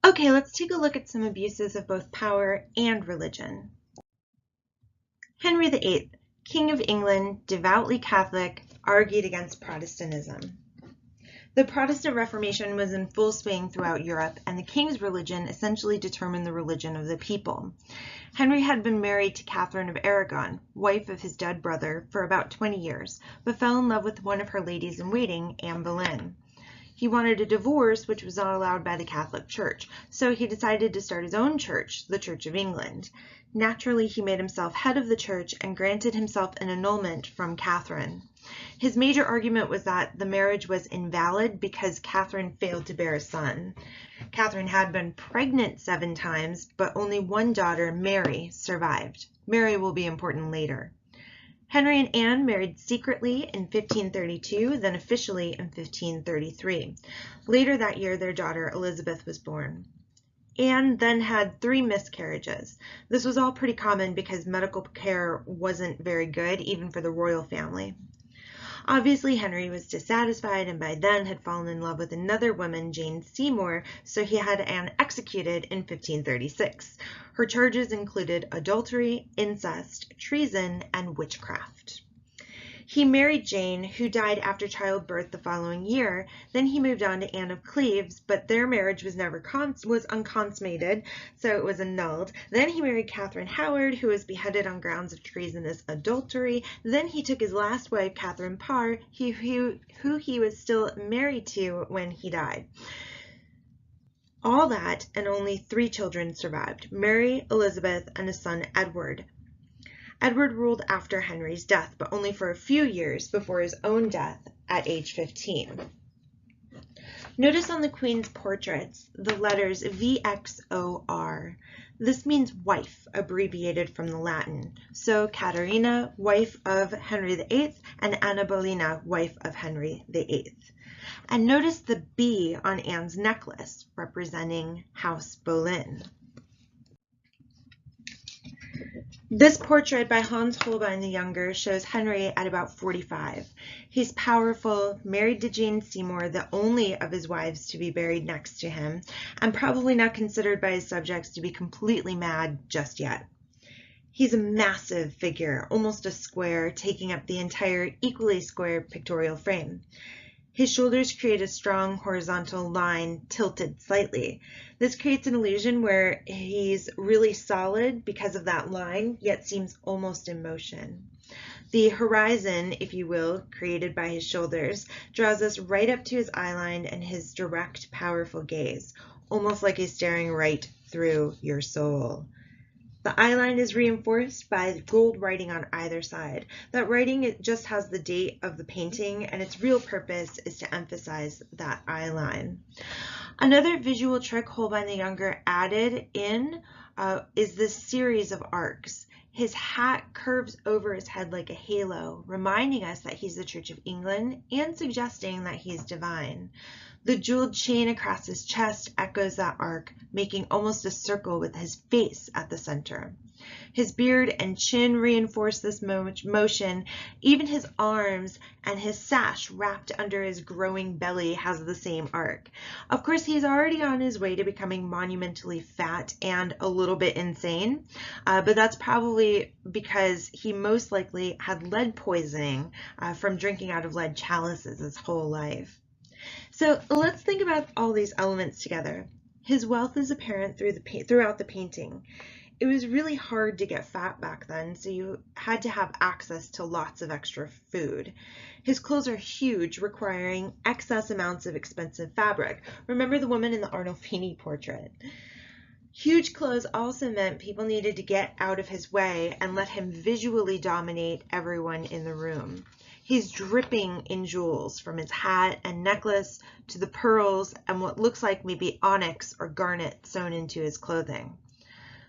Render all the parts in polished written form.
Okay, let's take a look at some abuses of both power and religion. Henry VIII, King of England, devoutly Catholic, argued against Protestantism. The Protestant Reformation was in full swing throughout Europe, and the king's religion essentially determined the religion of the people. Henry had been married to Catherine of Aragon, wife of his dead brother, for about 20 years, but fell in love with one of her ladies-in-waiting, Anne Boleyn. He wanted a divorce, which was not allowed by the Catholic Church, so he decided to start his own church, the Church of England. Naturally, he made himself head of the church and granted himself an annulment from Catherine. His major argument was that the marriage was invalid because Catherine failed to bear a son. Catherine had been pregnant 7 times, but only one daughter, Mary, survived. Mary will be important later. Henry and Anne married secretly in 1532, then officially in 1533. Later that year, their daughter Elizabeth was born. Anne then had 3 miscarriages. This was all pretty common because medical care wasn't very good, even for the royal family. Obviously, Henry was dissatisfied and by then had fallen in love with another woman, Jane Seymour, so he had Anne executed in 1536. Her charges included adultery, incest, treason, and witchcraft. He married Jane, who died after childbirth the following year. Then he moved on to Anne of Cleves, but their marriage was unconsummated, so it was annulled. Then he married Catherine Howard, who was beheaded on grounds of treasonous adultery. Then he took his last wife, Catherine Parr, who he was still married to when he died. All that, and only 3 children survived: Mary, Elizabeth, and a son, Edward. Edward ruled after Henry's death, but only for a few years before his own death at age 15. Notice on the Queen's portraits the letters VXOR. This means wife, abbreviated from the Latin. So Caterina, wife of Henry VIII, and Anna Bolena, wife of Henry VIII. And notice the B on Anne's necklace, representing House Boleyn. This portrait by Hans Holbein the Younger shows Henry at about 45. He's powerful, married to Jane Seymour, the only of his wives to be buried next to him, and probably not considered by his subjects to be completely mad just yet. He's a massive figure, almost a square, taking up the entire equally square pictorial frame. His shoulders create a strong horizontal line tilted slightly. This creates an illusion where he's really solid because of that line, yet seems almost in motion. The horizon, if you will, created by his shoulders, draws us right up to his eyeline and his direct, powerful gaze, almost like he's staring right through your soul. The eyeline is reinforced by gold writing on either side. That writing, it just has the date of the painting, and its real purpose is to emphasize that eyeline. Another visual trick Holbein the Younger added in is this series of arcs. His hat curves over his head like a halo, reminding us that he's the Church of England and suggesting that he's divine. The jeweled chain across his chest echoes that arc, making almost a circle with his face at the center. His beard and chin reinforce this motion. Even his arms and his sash wrapped under his growing belly has the same arc. Of course, he's already on his way to becoming monumentally fat and a little bit insane, but that's probably because he most likely had lead poisoning from drinking out of lead chalices his whole life. So let's think about all these elements together. His wealth is apparent throughout the painting. It was really hard to get fat back then, so you had to have access to lots of extra food. His clothes are huge, requiring excess amounts of expensive fabric. Remember the woman in the Arnolfini portrait. Huge clothes also meant people needed to get out of his way and let him visually dominate everyone in the room. He's dripping in jewels, from his hat and necklace to the pearls and what looks like maybe onyx or garnet sewn into his clothing.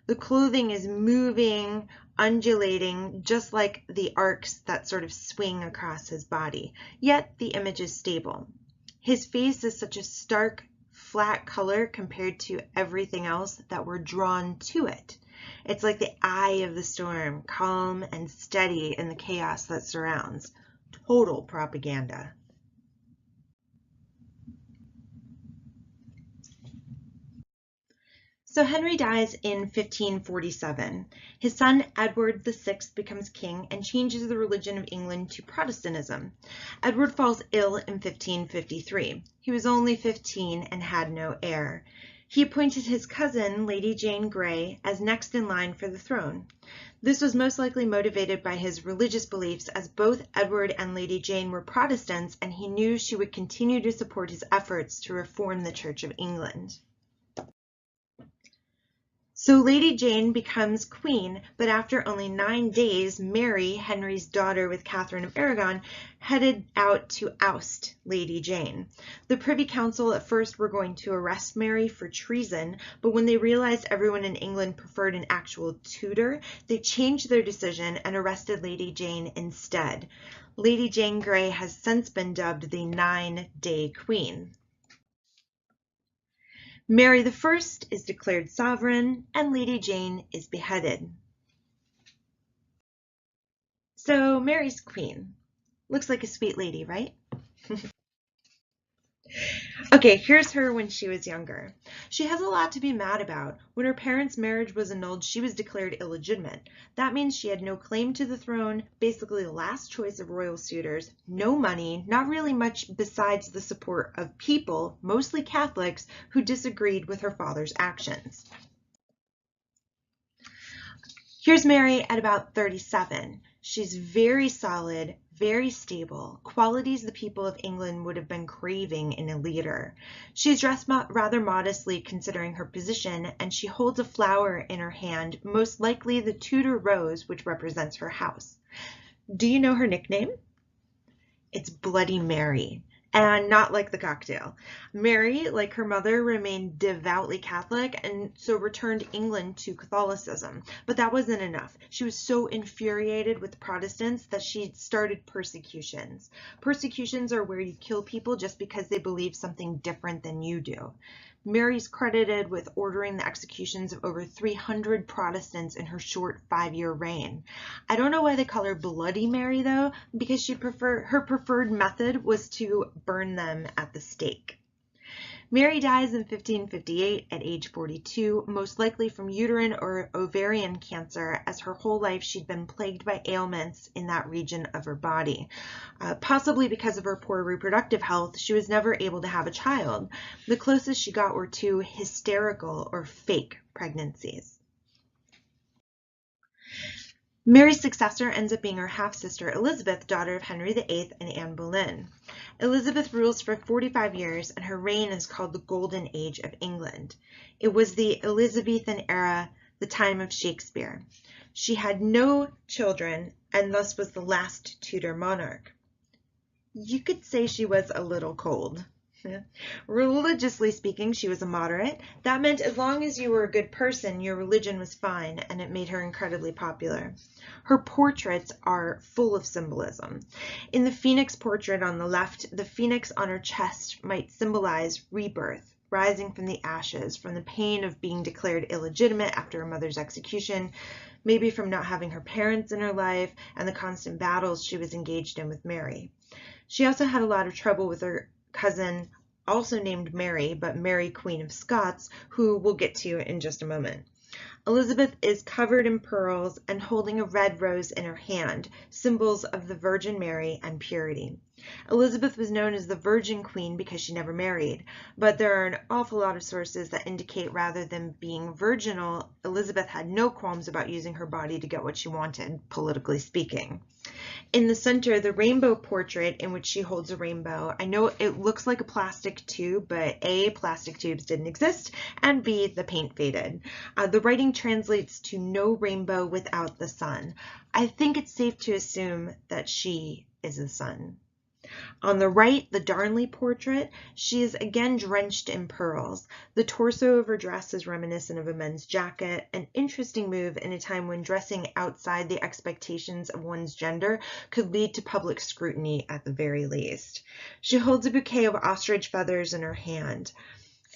The clothing is moving, undulating, just like the arcs that sort of swing across his body, yet the image is stable. His face is such a stark, flat color compared to everything else that we're drawn to it. It's like the eye of the storm, calm and steady in the chaos that surrounds. Total propaganda. So Henry dies in 1547. His son Edward VI becomes king and changes the religion of England to Protestantism. Edward falls ill in 1553. He was only 15 and had no heir. He appointed his cousin, Lady Jane Grey, as next in line for the throne. This was most likely motivated by his religious beliefs, as both Edward and Lady Jane were Protestants, and he knew she would continue to support his efforts to reform the Church of England. So Lady Jane becomes queen, but after only 9 days, Mary, Henry's daughter with Catherine of Aragon, headed out to oust Lady Jane. The Privy Council at first were going to arrest Mary for treason, but when they realized everyone in England preferred an actual Tudor, they changed their decision and arrested Lady Jane instead. Lady Jane Grey has since been dubbed the 9-Day Queen. Mary I is declared sovereign, and Lady Jane is beheaded. So Mary's queen. Looks like a sweet lady, right? Okay, here's her when she was younger. She has a lot to be mad about. When her parents' marriage was annulled, she was declared illegitimate. That means she had no claim to the throne, basically the last choice of royal suitors, no money, not really much besides the support of people, mostly Catholics, who disagreed with her father's actions. Here's Mary at about 37. She's very solid, very stable, qualities the people of England would have been craving in a leader. She's dressed rather modestly considering her position, and she holds a flower in her hand, most likely the Tudor rose, which represents her house. Do you know her nickname? It's Bloody Mary. And not like the cocktail. Mary, like her mother, remained devoutly Catholic and so returned England to Catholicism. But that wasn't enough. She was so infuriated with the Protestants that she started persecutions. Persecutions are where you kill people just because they believe something different than you do. Mary's credited with ordering the executions of over 300 Protestants in her short 5-year reign. I don't know why they call her Bloody Mary though, because her preferred method was to burn them at the stake. Mary dies in 1558 at age 42, most likely from uterine or ovarian cancer, as her whole life she'd been plagued by ailments in that region of her body. Possibly because of her poor reproductive health, she was never able to have a child. The closest she got were 2 hysterical or fake pregnancies. Mary's successor ends up being her half-sister Elizabeth, daughter of Henry VIII and Anne Boleyn. Elizabeth rules for 45 years, and her reign is called the Golden Age of England. It was the Elizabethan era, the time of Shakespeare. She had no children, and thus was the last Tudor monarch. You could say she was a little cold. Religiously speaking, she was a moderate. That meant as long as you were a good person, your religion was fine, and it made her incredibly popular. Her portraits are full of symbolism. In the phoenix portrait on the left, the phoenix on her chest might symbolize rebirth, rising from the ashes, from the pain of being declared illegitimate after her mother's execution, maybe from not having her parents in her life, and the constant battles she was engaged in with Mary. She also had a lot of trouble with her cousin, also named Mary, but Mary, Queen of Scots, who we'll get to in just a moment. Elizabeth is covered in pearls and holding a red rose in her hand, symbols of the Virgin Mary and purity. Elizabeth was known as the Virgin Queen because she never married, but there are an awful lot of sources that indicate rather than being virginal, Elizabeth had no qualms about using her body to get what she wanted, politically speaking. In the center, the rainbow portrait in which she holds a rainbow. I know it looks like a plastic tube, but A, plastic tubes didn't exist, and B, the paint faded. The writing translates to no rainbow without the sun. I think it's safe to assume that she is the sun. On the right, the Darnley portrait, she is again drenched in pearls. The torso of her dress is reminiscent of a men's jacket, an interesting move in a time when dressing outside the expectations of one's gender could lead to public scrutiny at the very least. She holds a bouquet of ostrich feathers in her hand.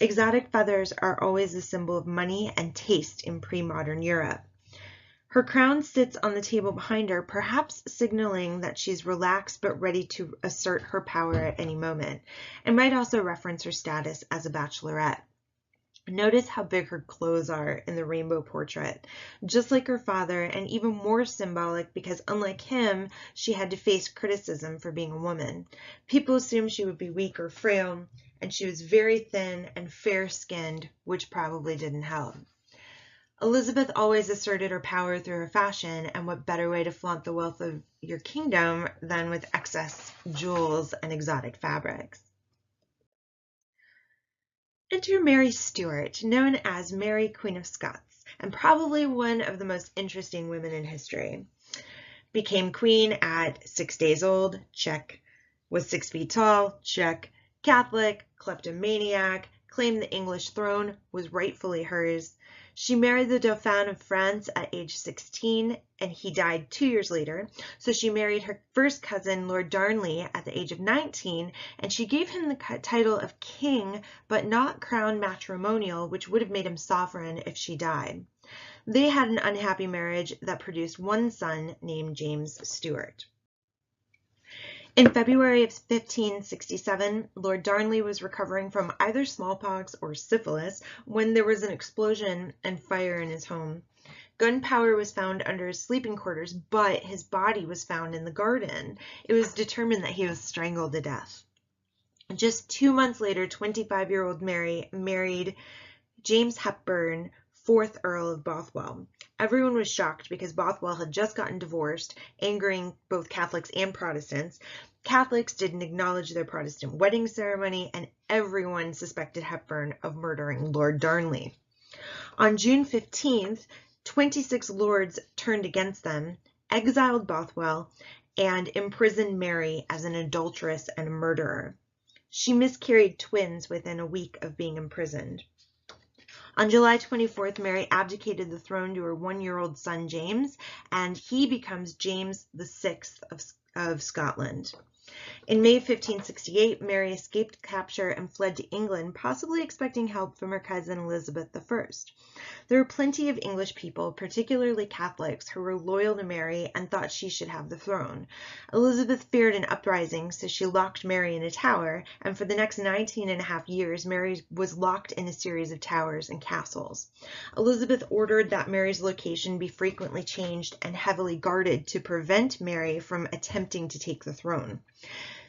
Exotic feathers are always a symbol of money and taste in pre-modern Europe. Her crown sits on the table behind her, perhaps signaling that she's relaxed but ready to assert her power at any moment, and might also reference her status as a bachelorette. Notice how big her clothes are in the rainbow portrait. Just like her father, and even more symbolic because unlike him, she had to face criticism for being a woman. People assumed she would be weak or frail, and she was very thin and fair-skinned, which probably didn't help. Elizabeth always asserted her power through her fashion, and what better way to flaunt the wealth of your kingdom than with excess jewels and exotic fabrics. Enter Mary Stuart, known as Mary, Queen of Scots, and probably one of the most interesting women in history. Became queen at 6 days old, check. Was 6 feet tall, check. Catholic, kleptomaniac, claimed the English throne, was rightfully hers. She married the Dauphin of France at age 16, and he died 2 years later. So she married her first cousin, Lord Darnley, at the age of 19, and she gave him the title of king, but not crown matrimonial, which would have made him sovereign if she died. They had an unhappy marriage that produced one son named James Stuart. In February of 1567, Lord Darnley was recovering from either smallpox or syphilis when there was an explosion and fire in his home. Gunpowder was found under his sleeping quarters, but his body was found in the garden. It was determined that he was strangled to death. Just 2 months later, 25-year-old Mary married James Hepburn, 4th Earl of Bothwell. Everyone was shocked because Bothwell had just gotten divorced, angering both Catholics and Protestants. Catholics didn't acknowledge their Protestant wedding ceremony, and everyone suspected Hepburn of murdering Lord Darnley. On June 15th, 26 lords turned against them, exiled Bothwell, and imprisoned Mary as an adulteress and a murderer. She miscarried twins within a week of being imprisoned. On July 24th, Mary abdicated the throne to her 1-year-old son, James, and he becomes James VI of Scotland. In May 1568, Mary escaped capture and fled to England, possibly expecting help from her cousin Elizabeth I. There were plenty of English people, particularly Catholics, who were loyal to Mary and thought she should have the throne. Elizabeth feared an uprising, so she locked Mary in a tower, and for the next 19.5 years, Mary was locked in a series of towers and castles. Elizabeth ordered that Mary's location be frequently changed and heavily guarded to prevent Mary from attempting to take the throne.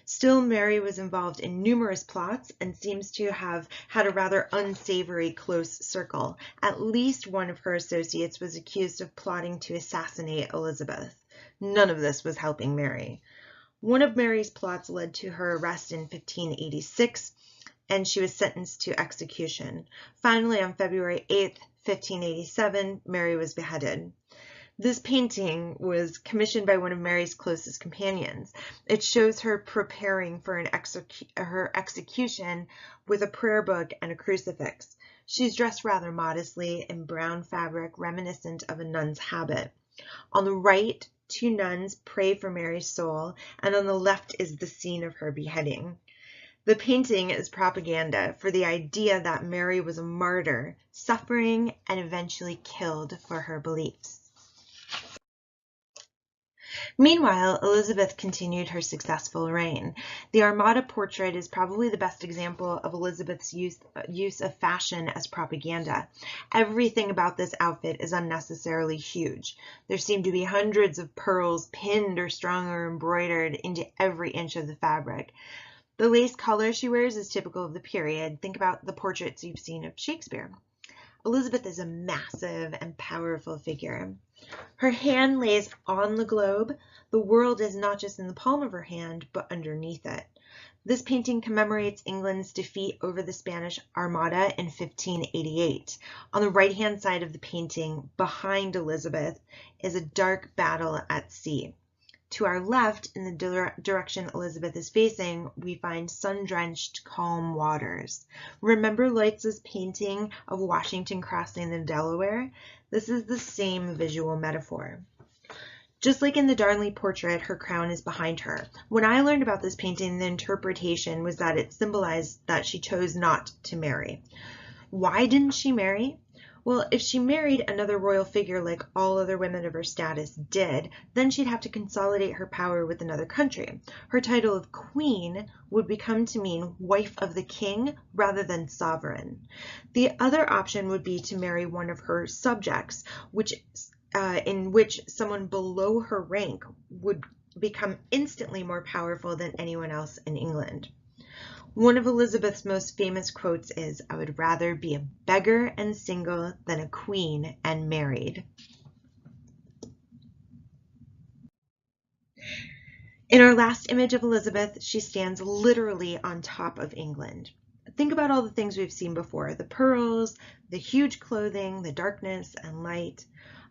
Still, Mary was involved in numerous plots and seems to have had a rather unsavory close circle. At least one of her associates was accused of plotting to assassinate Elizabeth. None of this was helping Mary. One of Mary's plots led to her arrest in 1586, and she was sentenced to execution. Finally, on February 8th, 1587, Mary was beheaded. This painting was commissioned by one of Mary's closest companions. It shows her preparing for her execution with a prayer book and a crucifix. She's dressed rather modestly in brown fabric reminiscent of a nun's habit. On the right, 2 nuns pray for Mary's soul, and on the left is the scene of her beheading. The painting is propaganda for the idea that Mary was a martyr, suffering and eventually killed for her beliefs. Meanwhile, Elizabeth continued her successful reign. The Armada portrait is probably the best example of Elizabeth's use of fashion as propaganda. Everything about this outfit is unnecessarily huge. There seem to be hundreds of pearls pinned or strung or embroidered into every inch of the fabric. The lace collar she wears is typical of the period. Think about the portraits you've seen of Shakespeare. Elizabeth is a massive and powerful figure. Her hand lays on the globe. The world is not just in the palm of her hand, but underneath it. This painting commemorates England's defeat over the Spanish Armada in 1588. On the right-hand side of the painting, behind Elizabeth, is a dark battle at sea. To our left, in the direction Elizabeth is facing, we find sun-drenched, calm waters. Remember Leitz's painting of Washington crossing the Delaware? This is the same visual metaphor. Just like in the Darnley portrait, her crown is behind her. When I learned about this painting, the interpretation was that it symbolized that she chose not to marry. Why didn't she marry? Well, if she married another royal figure like all other women of her status did, then she'd have to consolidate her power with another country. Her title of queen would become to mean wife of the king rather than sovereign. The other option would be to marry one of her subjects, in which someone below her rank would become instantly more powerful than anyone else in England. One of Elizabeth's most famous quotes is, "I would rather be a beggar and single than a queen and married." In our last image of Elizabeth, she stands literally on top of England. Think about all the things we've seen before, the pearls, the huge clothing, the darkness and light.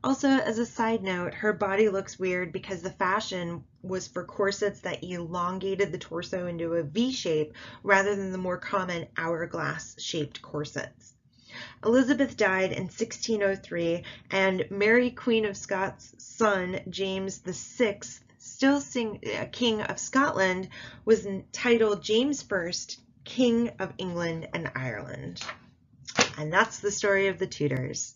Also, as a side note, her body looks weird because the fashion was for corsets that elongated the torso into a V shape rather than the more common hourglass-shaped corsets. Elizabeth died in 1603, and Mary, Queen of Scots' son, James VI, still King of Scotland, was titled James I, King of England and Ireland. And that's the story of the Tudors.